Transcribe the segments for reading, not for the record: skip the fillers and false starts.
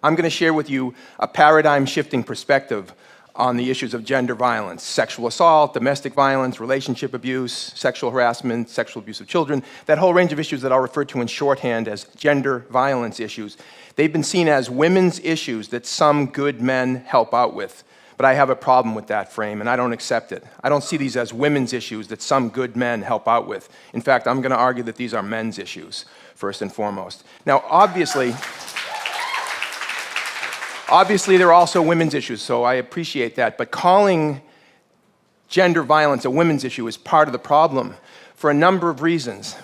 I'm going to share with you a paradigm-shifting perspective on the issues of gender violence, sexual assault, domestic violence, relationship abuse, sexual harassment, sexual abuse of children, that whole range of issues that I'll refer to in shorthand as gender violence issues. They've been seen as women's issues that some good men help out with. But I have a problem with that frame, and I don't accept it. I don't see these as women's issues that some good men help out with. In fact, I'm going to argue that these are men's issues, first and foremost. Now, obviously, they're also women's issues, so I appreciate that. But calling gender violence a women's issue is part of the problem for a number of reasons.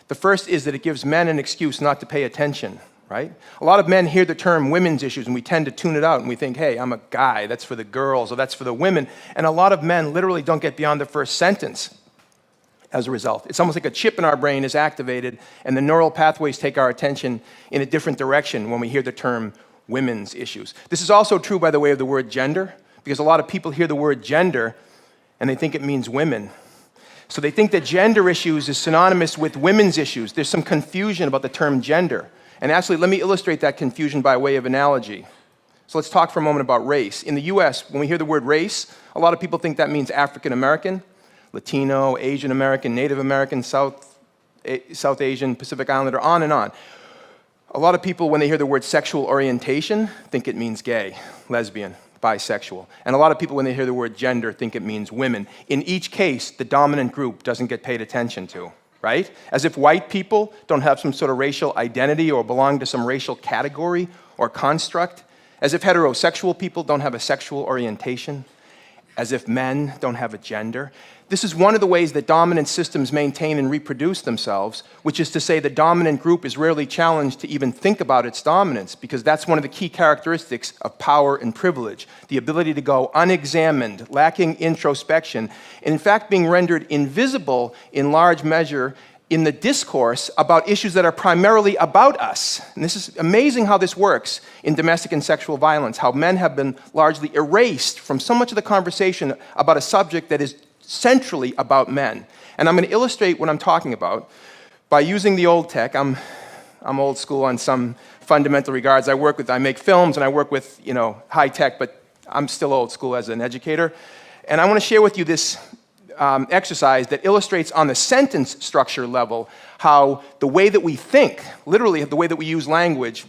The first is that it gives men an excuse not to pay attention. Right? A lot of men hear the term women's issues and we tend to tune it out and we think, hey, I'm a guy, that's for the girls or that's for the women. And a lot of men literally don't get beyond the first sentence as a result. It's almost like a chip in our brain is activated and the neural pathways take our attention in a different direction when we hear the term women's issues. This is also true, by the way, of the word gender, because a lot of people hear the word gender and they think it means women. So they think that gender issues is synonymous with women's issues. There's some confusion about the term gender. And actually, let me illustrate that confusion by way of analogy. So let's talk for a moment about race. In the US, when we hear the word race, a lot of people think that means African American, Latino, Asian American, Native American, South Asian, Pacific Islander, on and on. A lot of people, when they hear the word sexual orientation, think it means gay, lesbian, bisexual. And a lot of people, when they hear the word gender, think it means women. In each case, the dominant group doesn't get paid attention to. Right? As if white people don't have some sort of racial identity or belong to some racial category or construct. As if heterosexual people don't have a sexual orientation. As if men don't have a gender. This is one of the ways that dominant systems maintain and reproduce themselves, which is to say the dominant group is rarely challenged to even think about its dominance, because that's one of the key characteristics of power and privilege, the ability to go unexamined, lacking introspection, and in fact being rendered invisible in large measure in the discourse about issues that are primarily about us. And this is amazing how this works in domestic and sexual violence, how men have been largely erased from so much of the conversation about a subject that is centrally about men. And I'm going to illustrate what I'm talking about by using the old tech. I'm old school on some fundamental regards. I make films and I work with, high tech, but I'm still old school as an educator. And I want to share with you this exercise that illustrates on the sentence structure level how the way that we think, literally the way that we use language,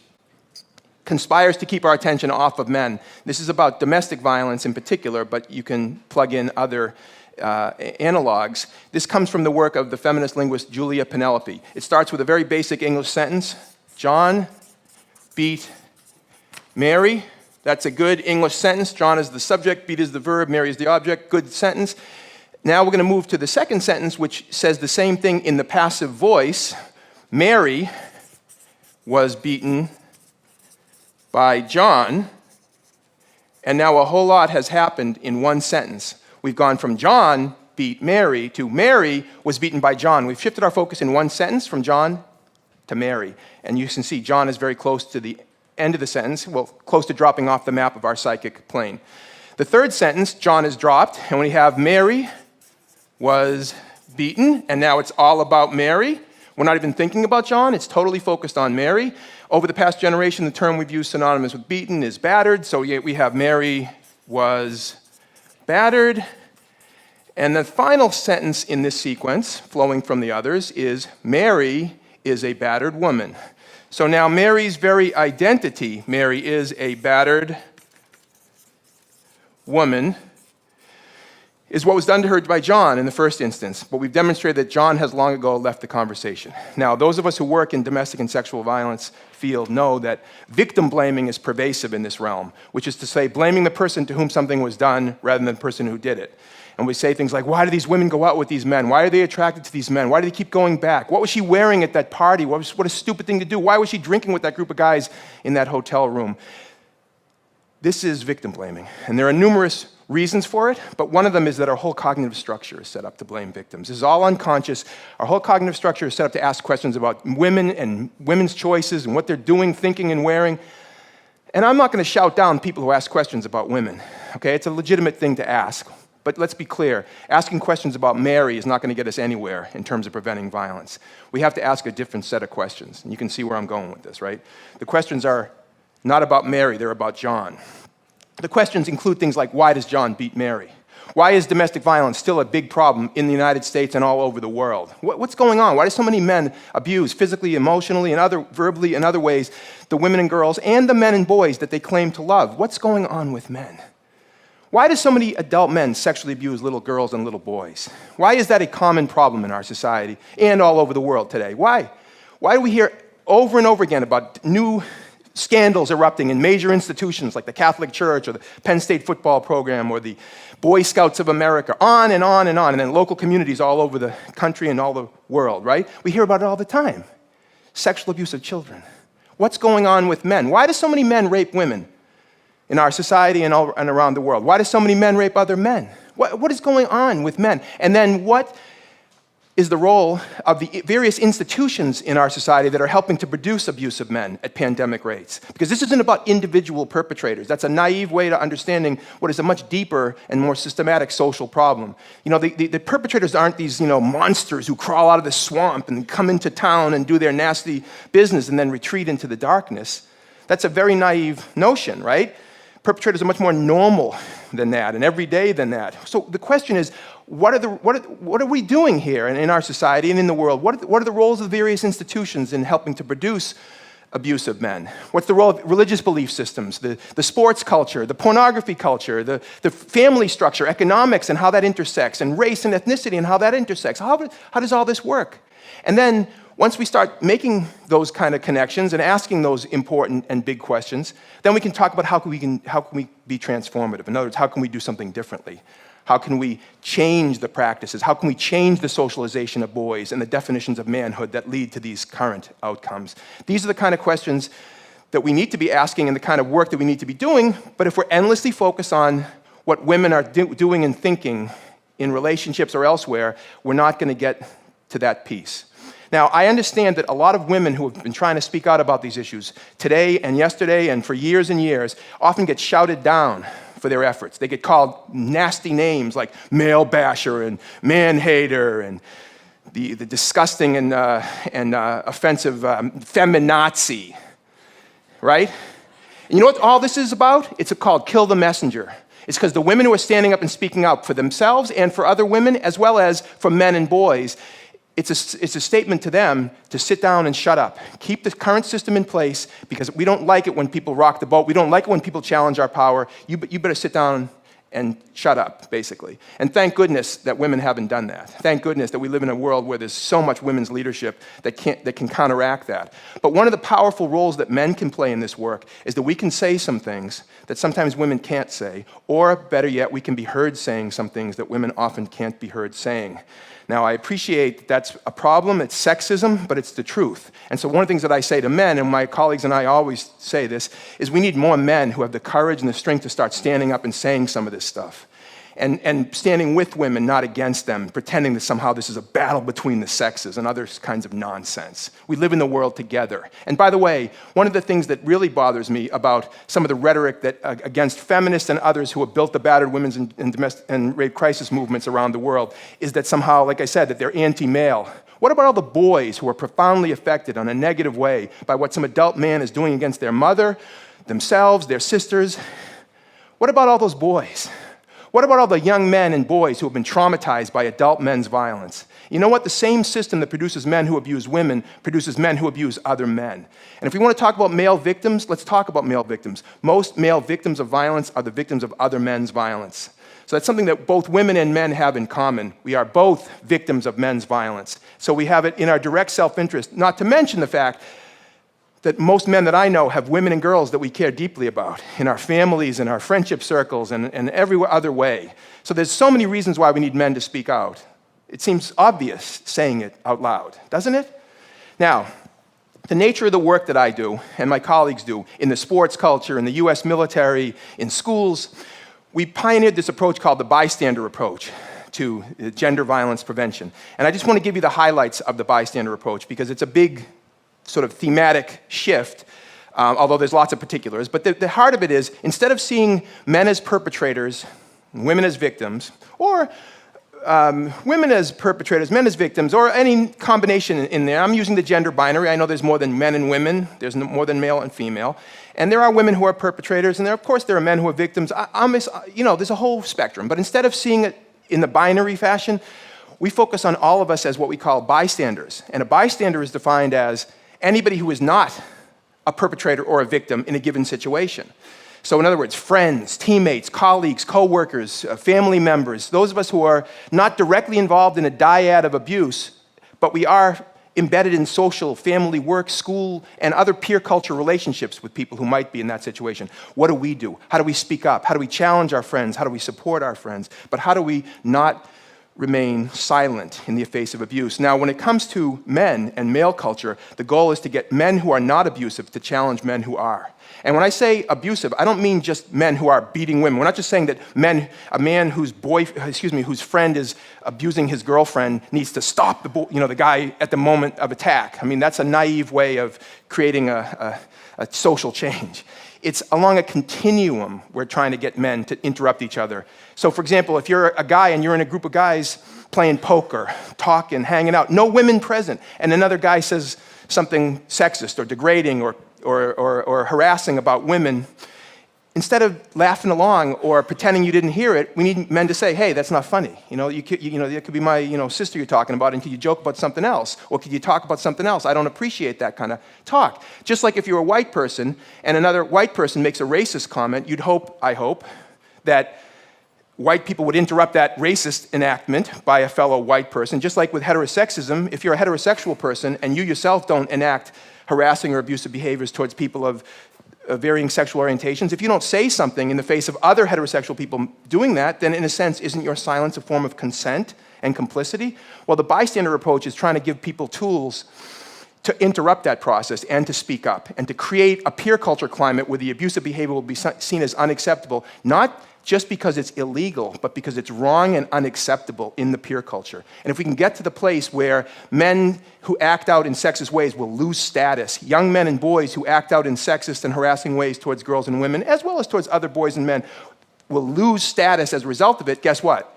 conspires to keep our attention off of men. This is about domestic violence in particular, but you can plug in other analogs. This comes from the work of the feminist linguist Julia Penelope. It starts with a very basic English sentence. John beat Mary. That's a good English sentence. John is the subject, beat is the verb, Mary is the object. Good sentence. Now we're going to move to the second sentence, which says the same thing in the passive voice. Mary was beaten by John. And now a whole lot has happened in one sentence. We've gone from John beat Mary to Mary was beaten by John. We've shifted our focus in one sentence from John to Mary. And you can see John is very close to the end of the sentence, well, close to dropping off the map of our psychic plane. The third sentence, John is dropped, and we have Mary was beaten, and now it's all about Mary. We're not even thinking about John, it's totally focused on Mary. Over the past generation, the term we've used synonymous with beaten is battered, so we have Mary was battered. And the final sentence in this sequence, flowing from the others, is Mary is a battered woman. So now Mary's very identity, Mary is a battered woman, is what was done to her by John in the first instance. But we've demonstrated that John has long ago left the conversation. Now, those of us who work in domestic and sexual violence field know that victim blaming is pervasive in this realm, which is to say blaming the person to whom something was done rather than the person who did it. And we say things like, why do these women go out with these men? Why are they attracted to these men? Why do they keep going back? What was she wearing at that party? What a stupid thing to do. Why was she drinking with that group of guys in that hotel room? This is victim blaming. And there are numerous reasons for it, but one of them is that our whole cognitive structure is set up to blame victims. This is all unconscious. Our whole cognitive structure is set up to ask questions about women and women's choices and what they're doing, thinking, and wearing. And I'm not going to shout down people who ask questions about women. Okay, it's a legitimate thing to ask. But let's be clear, asking questions about Mary is not going to get us anywhere in terms of preventing violence. We have to ask a different set of questions. And you can see where I'm going with this, right? The questions are, not about Mary, they're about John. The questions include things like, why does John beat Mary? Why is domestic violence still a big problem in the United States and all over the world? What's going on? Why do so many men abuse physically, emotionally, and verbally and other ways the women and girls and the men and boys that they claim to love? What's going on with men? Why do so many adult men sexually abuse little girls and little boys? Why is that a common problem in our society and all over the world today? Why? Why do we hear over and over again about new scandals erupting in major institutions like the Catholic Church or the Penn State football program or the Boy Scouts of America, on and on and on, and then local communities all over the country and all the world, right? We hear about it all the time. Sexual abuse of children. What's going on with men? Why do so many men rape women in our society and around the world? Why do so many men rape other men? What is going on with men? And then what is the role of the various institutions in our society that are helping to produce abusive men at pandemic rates? Because this isn't about individual perpetrators. That's a naive way to understanding what is a much deeper and more systematic social problem. You know, the perpetrators aren't these, monsters who crawl out of the swamp and come into town and do their nasty business and then retreat into the darkness. That's a very naive notion, right? Perpetrators are much more normal than that and everyday than that. So the question is, what are we doing here in our society and in the world? What are the roles of the various institutions in helping to produce abusive men? What's the role of religious belief systems, the sports culture, the pornography culture, the family structure, economics and how that intersects, and race and ethnicity and how that intersects? How does all this work? And then once we start making those kind of connections and asking those important and big questions, then we can talk about how can we be transformative? In other words, how can we do something differently? How can we change the practices? How can we change the socialization of boys and the definitions of manhood that lead to these current outcomes? These are the kind of questions that we need to be asking and the kind of work that we need to be doing, but if we're endlessly focused on what women are doing and thinking in relationships or elsewhere, we're not going to get to that piece. Now, I understand that a lot of women who have been trying to speak out about these issues today and yesterday and for years and years often get shouted down for their efforts. They get called nasty names like male basher and man hater and the disgusting and offensive feminazi, right? And you know what all this is about? It's called kill the messenger. It's because the women who are standing up and speaking out for themselves and for other women, as well as for men and boys, it's a statement to them to sit down and shut up. Keep the current system in place because we don't like it when people rock the boat. We don't like it when people challenge our power. You better sit down and shut up, basically. And thank goodness that women haven't done that. Thank goodness that we live in a world where there's so much women's leadership that can counteract that. But one of the powerful roles that men can play in this work is that we can say some things that sometimes women can't say, or better yet, we can be heard saying some things that women often can't be heard saying. Now, I appreciate that that's a problem, it's sexism, but it's the truth. And so one of the things that I say to men, and my colleagues and I always say this, is we need more men who have the courage and the strength to start standing up and saying some of this stuff. And standing with women, not against them, pretending that somehow this is a battle between the sexes and other kinds of nonsense. We live in the world together. And by the way, one of the things that really bothers me about some of the rhetoric that against feminists and others who have built the battered women's and rape crisis movements around the world is that somehow, like I said, that they're anti-male. What about all the boys who are profoundly affected in a negative way by what some adult man is doing against their mother, themselves, their sisters? What about all those boys? What about all the young men and boys who have been traumatized by adult men's violence? You know what? The same system that produces men who abuse women produces men who abuse other men. And if we want to talk about male victims, let's talk about male victims. Most male victims of violence are the victims of other men's violence. So that's something that both women and men have in common. We are both victims of men's violence. So we have it in our direct self-interest, not to mention the fact that most men that I know have women and girls that we care deeply about in our families, in our friendship circles, and every other way. So there's so many reasons why we need men to speak out. It seems obvious saying it out loud, doesn't it? Now, the nature of the work that I do and my colleagues do in the sports culture, in the US military, in schools, we pioneered this approach called the bystander approach to gender violence prevention. And I just want to give you the highlights of the bystander approach because it's a big sort of thematic shift, although there's lots of particulars. But the heart of it is, instead of seeing men as perpetrators, and women as victims, or women as perpetrators, men as victims, or any combination in there. I'm using the gender binary. I know there's more than men and women. There's more than male and female. And there are women who are perpetrators, and of course there are men who are victims. There's a whole spectrum. But instead of seeing it in the binary fashion, we focus on all of us as what we call bystanders. And a bystander is defined as anybody who is not a perpetrator or a victim in a given situation. So in other words, friends, teammates, colleagues, co-workers, family members, those of us who are not directly involved in a dyad of abuse, but we are embedded in social, family, work, school, and other peer culture relationships with people who might be in that situation. What do we do? How do we speak up? How do we challenge our friends? How do we support our friends? But how do we not remain silent in the face of abuse? Now, when it comes to men and male culture, the goal is to get men who are not abusive to challenge men who are. And when I say abusive, I don't mean just men who are beating women. We're not just saying that a man whose friend is abusing his girlfriend needs to stop the guy at the moment of attack. I mean, that's a naive way of creating a social change. It's along a continuum we're trying to get men to interrupt each other. So, for example, if you're a guy and you're in a group of guys playing poker, talking, hanging out, no women present, and another guy says something sexist or degrading or harassing about women, instead of laughing along or pretending you didn't hear it, we need men to say, hey, that's not funny. That could be my sister you're talking about, and could you joke about something else? Or could you talk about something else? I don't appreciate that kind of talk. Just like if you're a white person and another white person makes a racist comment, I hope, that white people would interrupt that racist enactment by a fellow white person. Just like with heterosexism, if you're a heterosexual person and you yourself don't enact harassing or abusive behaviors towards people of varying sexual orientations, if you don't say something in the face of other heterosexual people doing that, then in a sense, isn't your silence a form of consent and complicity? Well, the bystander approach is trying to give people tools to interrupt that process and to speak up and to create a peer culture climate where the abusive behavior will be seen as unacceptable, not just because it's illegal, but because it's wrong and unacceptable in the peer culture. And if we can get to the place where men who act out in sexist ways will lose status, young men and boys who act out in sexist and harassing ways towards girls and women, as well as towards other boys and men, will lose status as a result of it, guess what?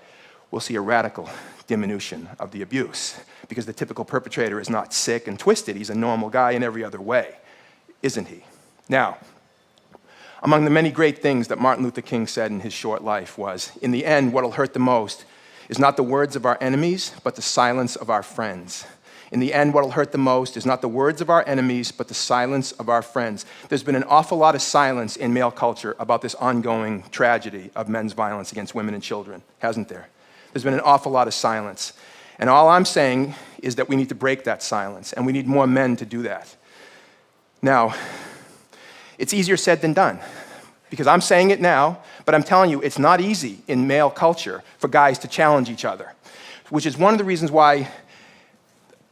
We'll see a radical diminution of the abuse, because the typical perpetrator is not sick and twisted. He's a normal guy in every other way, isn't he? Now, among the many great things that Martin Luther King said in his short life was, in the end, what'll hurt the most is not the words of our enemies, but the silence of our friends. In the end, what'll hurt the most is not the words of our enemies, but the silence of our friends. There's been an awful lot of silence in male culture about this ongoing tragedy of men's violence against women and children, hasn't there? There's been an awful lot of silence. And all I'm saying is that we need to break that silence, and we need more men to do that. Now, it's easier said than done, because I'm saying it now, but I'm telling you, it's not easy in male culture for guys to challenge each other, which is one of the reasons why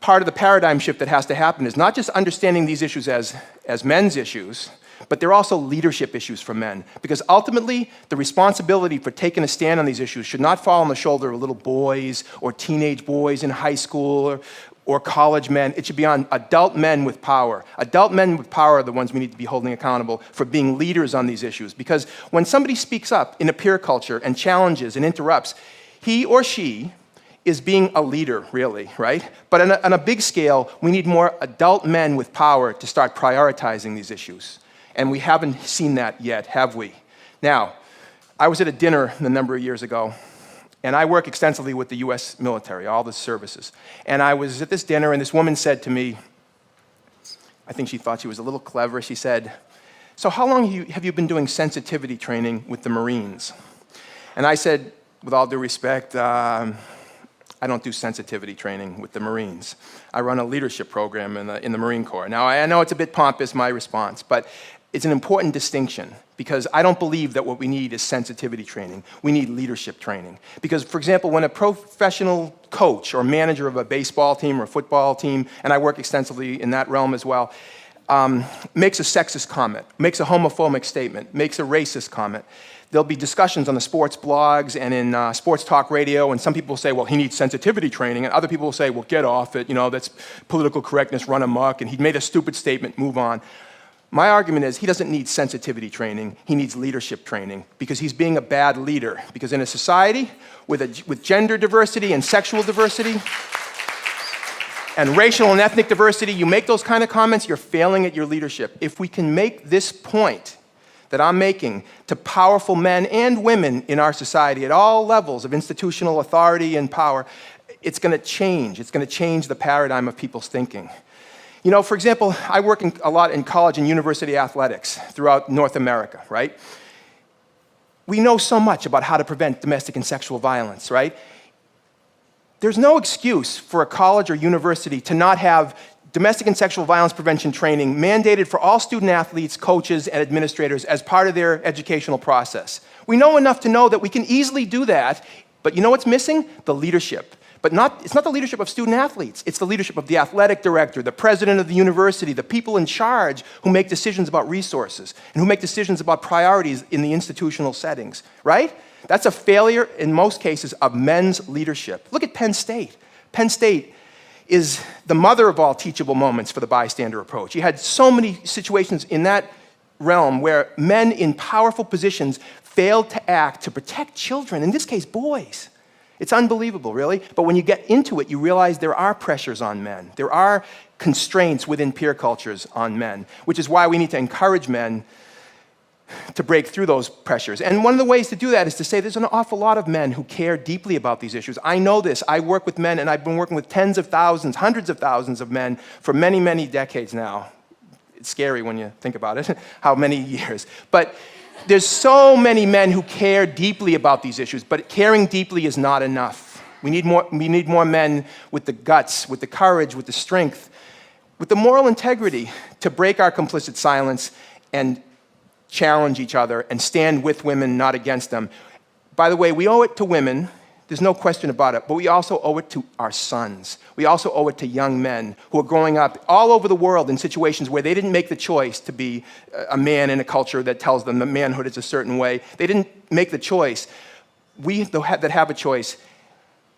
part of the paradigm shift that has to happen is not just understanding these issues as men's issues, but they're also leadership issues for men. Because ultimately, the responsibility for taking a stand on these issues should not fall on the shoulder of little boys or teenage boys in high school or college men. It should be on adult men with power. Adult men with power are the ones we need to be holding accountable for being leaders on these issues. Because when somebody speaks up in a peer culture and challenges and interrupts, he or she is being a leader, really, right? But on a big scale, we need more adult men with power to start prioritizing these issues. And we haven't seen that yet, have we? Now, I was at a dinner a number of years ago, and I work extensively with the US military, all the services. And I was at this dinner, and this woman said to me, I think she thought she was a little clever, she said, so how long have you been doing sensitivity training with the Marines? And I said, with all due respect, I don't do sensitivity training with the Marines. I run a leadership program in the Marine Corps. Now, I know it's a bit pompous, my response, but it's an important distinction, because I don't believe that what we need is sensitivity training. We need leadership training. Because, for example, when a professional coach or manager of a baseball team or a football team, and I work extensively in that realm as well, makes a sexist comment, makes a homophobic statement, makes a racist comment, there'll be discussions on the sports blogs and in sports talk radio, and some people will say, well, he needs sensitivity training, and other people will say, well, get off it, that's political correctness, run amok, and he made a stupid statement, move on. My argument is he doesn't need sensitivity training, he needs leadership training, because he's being a bad leader. Because in a society with gender diversity and sexual diversity and racial and ethnic diversity, you make those kind of comments, you're failing at your leadership. If we can make this point that I'm making to powerful men and women in our society at all levels of institutional authority and power, it's going to change. It's going to change the paradigm of people's thinking. You know, for example, I work a lot in college and university athletics throughout North America, right? We know so much about how to prevent domestic and sexual violence, right? There's no excuse for a college or university to not have domestic and sexual violence prevention training mandated for all student athletes, coaches, and administrators as part of their educational process. We know enough to know that we can easily do that, but you know what's missing? The leadership. But it's not the leadership of student athletes. It's the leadership of the athletic director, the president of the university, the people in charge who make decisions about resources and who make decisions about priorities in the institutional settings, right? That's a failure, in most cases, of men's leadership. Look at Penn State. Penn State is the mother of all teachable moments for the bystander approach. You had so many situations in that realm where men in powerful positions failed to act to protect children, in this case, boys. It's unbelievable, really. But when you get into it, you realize there are pressures on men. There are constraints within peer cultures on men, which is why we need to encourage men to break through those pressures. And one of the ways to do that is to say there's an awful lot of men who care deeply about these issues. I know this. I work with men, and I've been working with tens of thousands, hundreds of thousands of men for many, many decades now. It's scary when you think about it, how many years. But there's so many men who care deeply about these issues, but caring deeply is not enough. We need more men with the guts, with the courage, with the strength, with the moral integrity to break our complicit silence and challenge each other and stand with women, not against them. By the way, we owe it to women, there's no question about it, but we also owe it to our sons. We also owe it to young men who are growing up all over the world in situations where they didn't make the choice to be a man in a culture that tells them that manhood is a certain way. They didn't make the choice. We that have a choice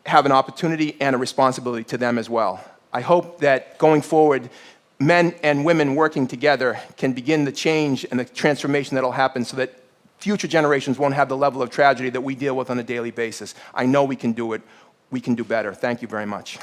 have an opportunity and a responsibility to them as well. I hope that going forward, men and women working together can begin the change and the transformation that'll happen so that future generations won't have the level of tragedy that we deal with on a daily basis. I know we can do it. We can do better. Thank you very much.